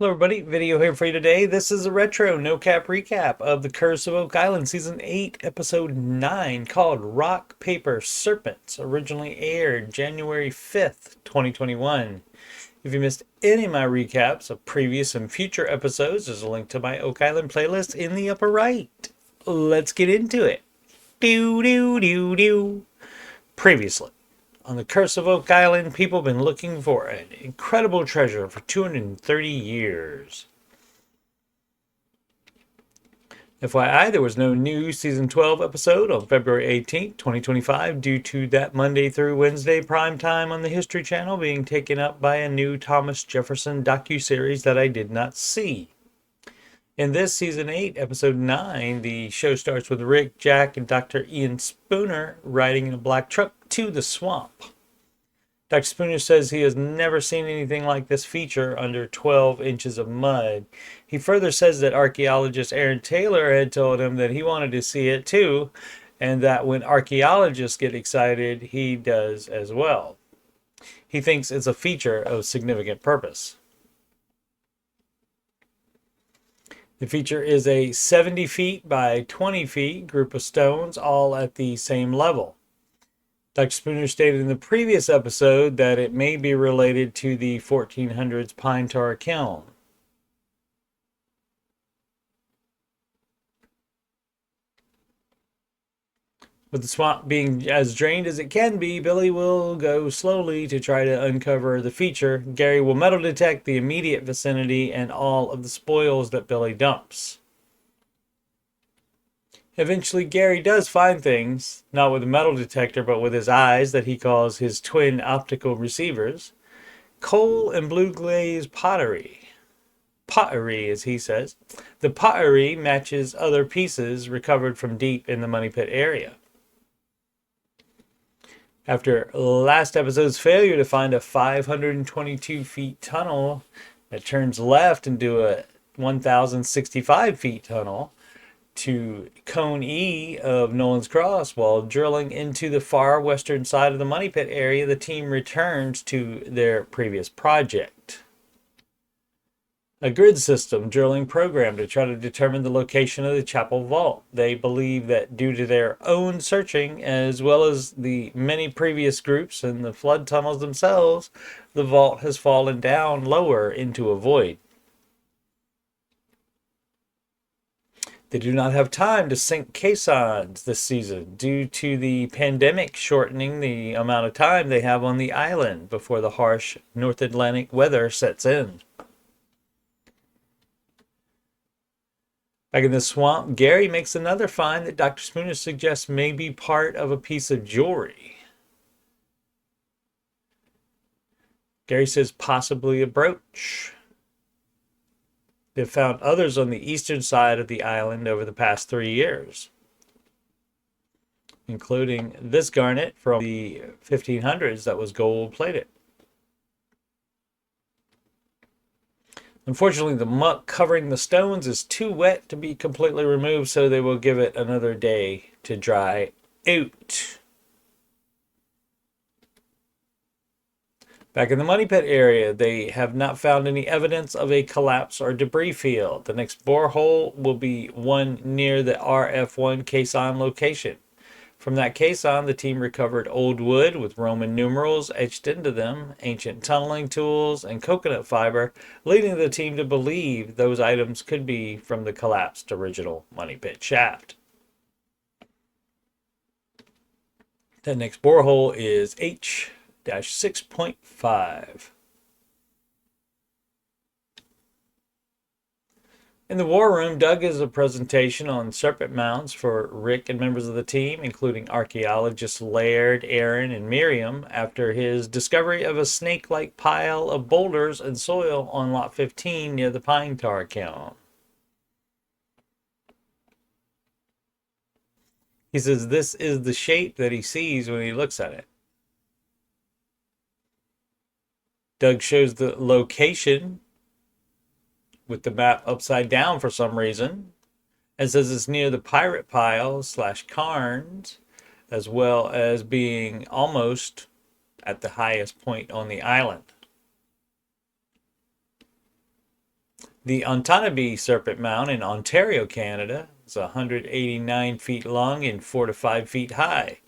Hello everybody, video here for you today. This is a retro no-cap recap of The Curse of Oak Island Season 8, Episode 9, called Rock, Paper, Serpents, originally aired January 5th, 2021. If you missed any of my recaps of previous and future episodes, there's a link to my Oak Island playlist in the upper right. Let's get into it. Do do do do. Previously on The Curse of Oak Island, people have been looking for an incredible treasure for 230 years. FYI, there was no new Season 12 episode on February 18th, 2025, due to that Monday through Wednesday prime time on the History Channel being taken up by a new Thomas Jefferson docuseries that I did not see. In this Season 8, Episode 9, the show starts with Rick, Jack, and Dr. Ian Spooner riding in a black truck to the swamp. Dr. Spooner says he has never seen anything like this feature under 12 inches of mud. He further says that archaeologist Aaron Taylor had told him that he wanted to see it too, and that when archaeologists get excited, he does as well. He thinks it's a feature of significant purpose. The feature is a 70 feet by 20 feet group of stones, all at the same level. Dr. Spooner stated in the previous episode that it may be related to the 1400s pine tar kiln. With the swamp being as drained as it can be, Billy will go slowly to try to uncover the feature. Gary will metal detect the immediate vicinity and all of the spoils that Billy dumps. Eventually, Gary does find things, not with a metal detector, but with his eyes that he calls his twin optical receivers. Coal and blue glaze pottery. Pottery, as he says. The pottery matches other pieces recovered from deep in the Money Pit area. After last episode's failure to find a 522 feet tunnel that turns left into a 1,065 feet tunnel to Cone E of Nolan's Cross while drilling into the far western side of the Money Pit area, the team returns to their previous project. A grid system drilling program to try to determine the location of the chapel vault. They believe that due to their own searching, as well as the many previous groups and the flood tunnels themselves, the vault has fallen down lower into a void. They do not have time to sink caissons this season due to the pandemic shortening the amount of time they have on the island before the harsh North Atlantic weather sets in. Back in the swamp, Gary makes another find that Dr. Spooner suggests may be part of a piece of jewelry. Gary says possibly a brooch. They've found others on the eastern side of the island over the past 3 years, including this garnet from the 1500s that was gold plated. Unfortunately, the muck covering the stones is too wet to be completely removed, so they will give it another day to dry out. Back in the Money Pit area, they have not found any evidence of a collapse or debris field. The next borehole will be one near the RF1 caisson location. From that caisson, the team recovered old wood with Roman numerals etched into them, ancient tunneling tools, and coconut fiber, leading the team to believe those items could be from the collapsed original Money Pit shaft. The next borehole is H-6.5. In the war room, Doug gives a presentation on serpent mounds for Rick and members of the team, including archaeologists Laird, Aaron, and Miriam, after his discovery of a snake-like pile of boulders and soil on Lot 15 near the pine tar kiln. He says this is the shape that he sees when he looks at it. Doug shows the location with the map upside down for some reason, and says it's near the pirate pile / cairns, as well as being almost at the highest point on the island. The Ontonabe Serpent Mound in Ontario, Canada is 189 feet long and 4 to 5 feet high.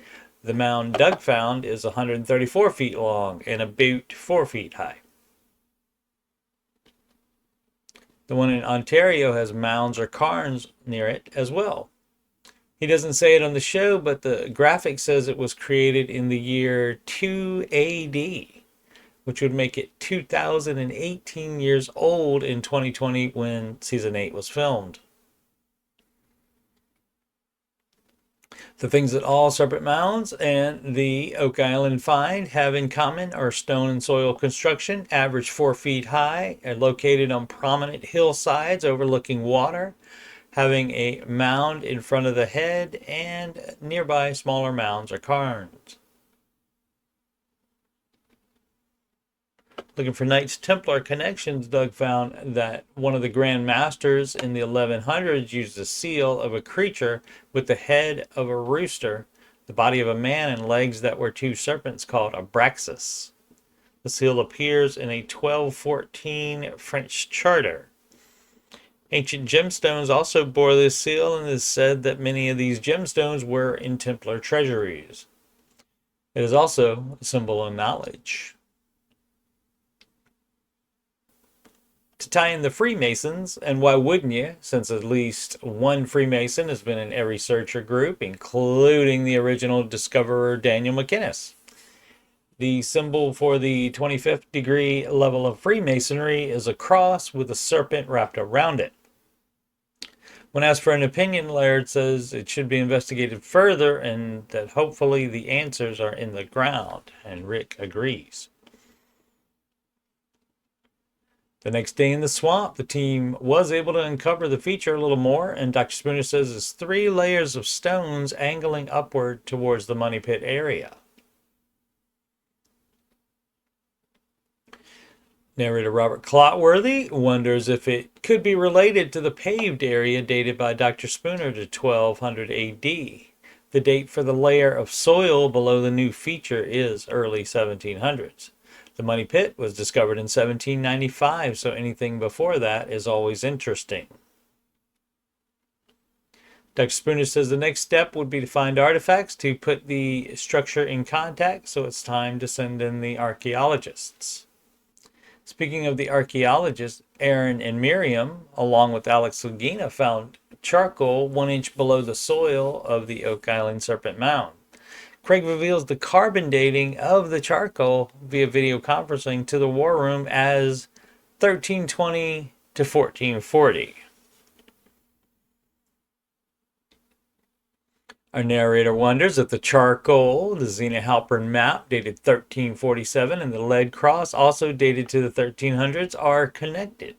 The mound Doug found is 134 feet long and about 4 feet high. The one in Ontario has mounds or cairns near it as well. He doesn't say it on the show, but the graphic says it was created in the year 2 AD, which would make it 2018 years old in 2020 when season 8 was filmed. The things that all serpent mounds and the Oak Island find have in common are stone and soil construction, average 4 feet high, and located on prominent hillsides overlooking water, having a mound in front of the head and nearby smaller mounds or cairns. Looking for Knights Templar connections, Doug found that one of the Grand Masters in the 1100s used a seal of a creature with the head of a rooster, the body of a man, and legs that were two serpents called abraxas. The seal appears in a 1214 French charter. Ancient gemstones also bore this seal, and it is said that many of these gemstones were in Templar treasuries. It is also a symbol of knowledge. To tie in the Freemasons, and why wouldn't you, since at least one Freemason has been in every searcher group, including the original discoverer Daniel McInnes. The symbol for the 25th degree level of Freemasonry is a cross with a serpent wrapped around it. When asked for an opinion, Laird says it should be investigated further and that hopefully the answers are in the ground, and Rick agrees. The next day in the swamp, the team was able to uncover the feature a little more, and Dr. Spooner says it's 3 layers of stones angling upward towards the money pit area. Narrator Robert Clotworthy wonders if it could be related to the paved area dated by Dr. Spooner to 1200 AD. The date for the layer of soil below the new feature is early 1700s. The money pit was discovered in 1795, so anything before that is always interesting. Dr. Spooner says the next step would be to find artifacts to put the structure in contact, so it's time to send in the archaeologists. Speaking of the archaeologists, Aaron and Miriam, along with Alex Lagina, found charcoal 1 inch below the soil of the Oak Island Serpent Mound. Craig reveals the carbon dating of the charcoal via video conferencing to the War Room as 1320 to 1440. Our narrator wonders if the charcoal, the Zena Halpern map dated 1347, and the lead cross, also dated to the 1300s, are connected.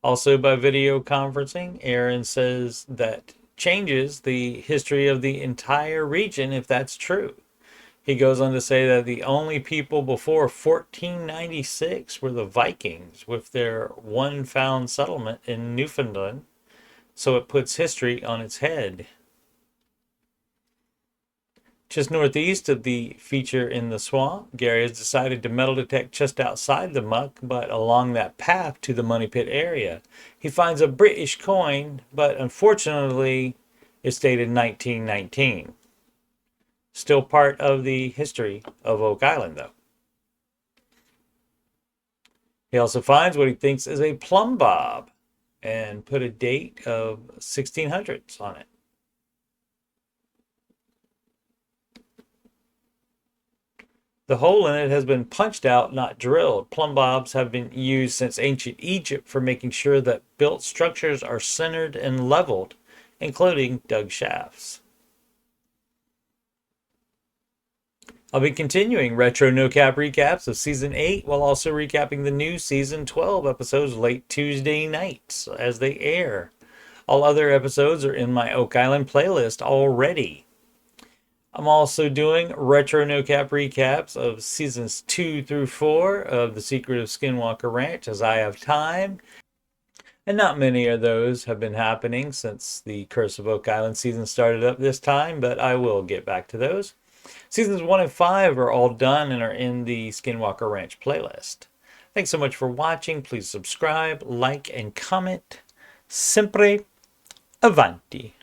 Also by video conferencing, Aaron says that changes the history of the entire region if that's true. He goes on to say that the only people before 1496 were the Vikings with their one found settlement in Newfoundland, so it puts history on its head. Just northeast of the feature in the swamp, Gary has decided to metal detect just outside the muck, but along that path to the money pit area. He finds a British coin, but unfortunately it's dated 1919. Still part of the history of Oak Island, though. He also finds what he thinks is a plumb bob and put a date of 1600s on it. The hole in it has been punched out, not drilled. Plumb bobs have been used since ancient Egypt for making sure that built structures are centered and leveled, including dug shafts. I'll be continuing retro no-cap recaps of Season 8 while also recapping the new Season 12 episodes late Tuesday nights as they air. All other episodes are in my Oak Island playlist already. I'm also doing retro no-cap recaps of Seasons 2 through 4 of The Secret of Skinwalker Ranch as I have time. And not many of those have been happening since the Curse of Oak Island season started up this time, but I will get back to those. Seasons 1 and 5 are all done and are in the Skinwalker Ranch playlist. Thanks so much for watching. Please subscribe, like, and comment. Sempre avanti.